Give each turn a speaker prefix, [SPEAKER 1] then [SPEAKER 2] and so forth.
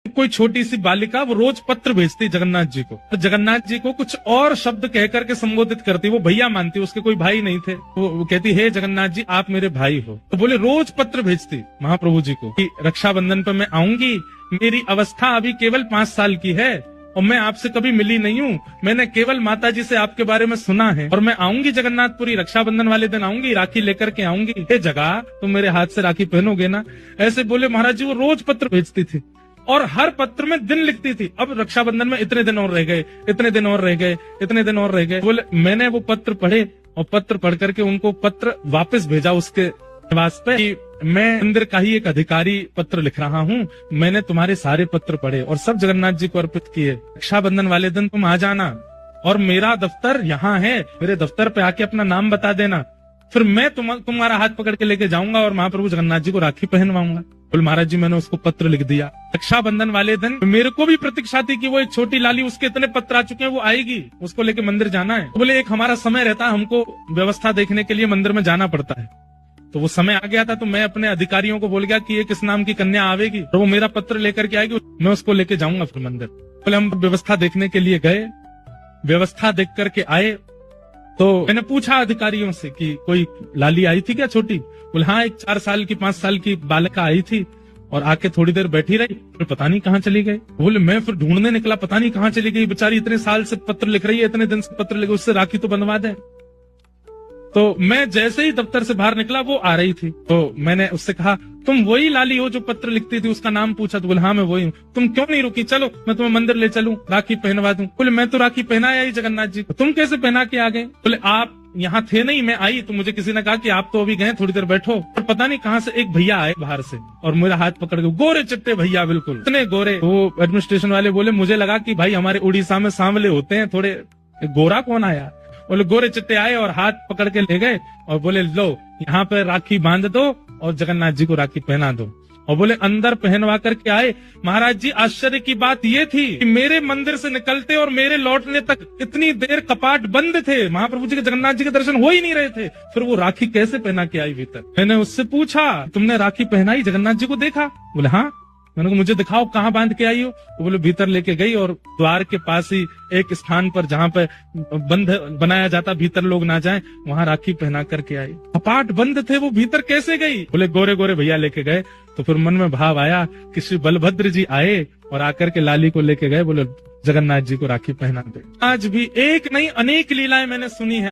[SPEAKER 1] कोई छोटी सी बालिका वो रोज पत्र भेजती जगन्नाथ जी को, तो जगन्नाथ जी को कुछ और शब्द कह करके संबोधित करती, वो भैया मानती, उसके कोई भाई नहीं थे, वो कहती हे जगन्नाथ जी आप मेरे भाई हो। तो बोले रोज पत्र भेजती महाप्रभु जी को कि रक्षाबंधन पर मैं आऊंगी, मेरी अवस्था अभी केवल 5 साल की है और मैं आपसे कभी मिली नहीं हूँ, मैंने केवल माता जी से आपके बारे में सुना है और मैं आऊंगी जगन्नाथपुरी, रक्षाबंधन वाले दिन आऊंगी, राखी लेकर के आऊंगी, हे जगह तुम मेरे हाथ से राखी पहनोगे ना। ऐसे बोले महाराज जी। वो रोज पत्र भेजती थी और हर पत्र में दिन लिखती थी, अब रक्षाबंधन में इतने दिन और रह गए, इतने दिन और रह गए, इतने दिन और रह गए। बोले मैंने वो पत्र पढ़े और पत्र पढ़ करके उनको पत्र वापस भेजा उसके निवास पे कि मैं मंदिर का ही एक अधिकारी पत्र लिख रहा हूँ, मैंने तुम्हारे सारे पत्र पढ़े और सब जगन्नाथ जी को अर्पित किए, रक्षाबंधन वाले दिन तुम आ जाना और मेरा दफ्तर यहाँ है, मेरे दफ्तर पे आके अपना नाम बता देना, फिर मैं तुम्हारा हाथ पकड़ के लेके जाऊंगा और महाप्रभु जगन्नाथ जी को राखी पहनवाऊंगा। बोले महाराज जी मैंने उसको पत्र लिख दिया। रक्षाबंधन वाले दिन मेरे को भी प्रतीक्षा थी कि वो एक छोटी लाली, उसके इतने पत्र आ चुके हैं, वो आएगी, उसको लेके मंदिर जाना है। तो बोले एक हमारा समय रहता है, हमको व्यवस्था देखने के लिए मंदिर में जाना पड़ता है, तो वो समय आ गया था, तो मैं अपने अधिकारियों को बोल गया कि ये किस नाम की कन्या आवेगी और वो मेरा पत्र लेकर के आएगी, मैं उसको लेके जाऊंगा फिर मंदिर। बोले हम व्यवस्था देखने के लिए गए, व्यवस्था देख करके आए, तो मैंने पूछा अधिकारियों से कि कोई लाली आई थी क्या छोटी? बोले हाँ एक 4 साल की 5 साल की बालिका आई थी और आके थोड़ी देर बैठी रही, फिर पता नहीं कहाँ चली गई। बोले मैं फिर ढूंढने निकला, पता नहीं कहाँ चली गई बेचारी, इतने साल से पत्र लिख रही है, इतने दिन से पत्र लिख, उससे राखी तो बनवा दे। तो मैं जैसे ही दफ्तर से बाहर निकला वो आ रही थी, तो मैंने उससे कहा तुम वही लाली हो जो पत्र लिखती थी? उसका नाम पूछा तो बोले हाँ मैं वही हूँ। तुम क्यों नहीं रुकी, चलो मैं तुम्हें मंदिर ले चलूं, राखी पहनवा दूं। बोले मैं तो राखी पहनाया ही जगन्नाथ जी, तुम कैसे पहना के आ गए? बोले आप यहाँ थे नहीं, मैं आई तो मुझे किसी ने कहा कि आप तो अभी गए, थोड़ी देर बैठो, और पता नहीं कहाँ से एक भैया आए बाहर से और मेरा हाथ पकड़ के, गोरे चिट्टे भैया बिल्कुल इतने गोरे। वो एडमिनिस्ट्रेशन वाले बोले मुझे लगा कि भाई हमारे उड़ीसा में सांवले होते हैं थोड़े, गोरा कौन आया? बोले गोरे चिट्टे आए और हाथ पकड़ के ले गए और बोले लो यहाँ पे राखी बांध दो और जगन्नाथ जी को राखी पहना दो, और बोले अंदर पहनवा करके आए। महाराज जी आश्चर्य की बात ये थी कि मेरे मंदिर से निकलते और मेरे लौटने तक इतनी देर कपाट बंद थे, महाप्रभु जी के जगन्नाथ जी के दर्शन हो ही नहीं रहे थे, फिर वो राखी कैसे पहना के आई भीतर? मैंने उससे पूछा तुमने राखी पहनाई, जगन्नाथ जी को देखा? बोले हाँ। मैंने कहा मुझे दिखाओ कहाँ बांध के आई हो? तो बोले भीतर लेके गई और द्वार के पास ही एक स्थान पर जहाँ पे बंद बनाया जाता भीतर लोग ना जाएं, वहां राखी पहना करके आई। कपाट बंद थे, वो भीतर कैसे गई? बोले गोरे गोरे भैया लेके गए। तो फिर मन में भाव आया कि श्री बलभद्र जी आए और आकर के लाली को लेके गए, बोले जगन्नाथ जी को राखी पहना दे। आज भी एक नहीं अनेक लीलाएं मैंने सुनी है।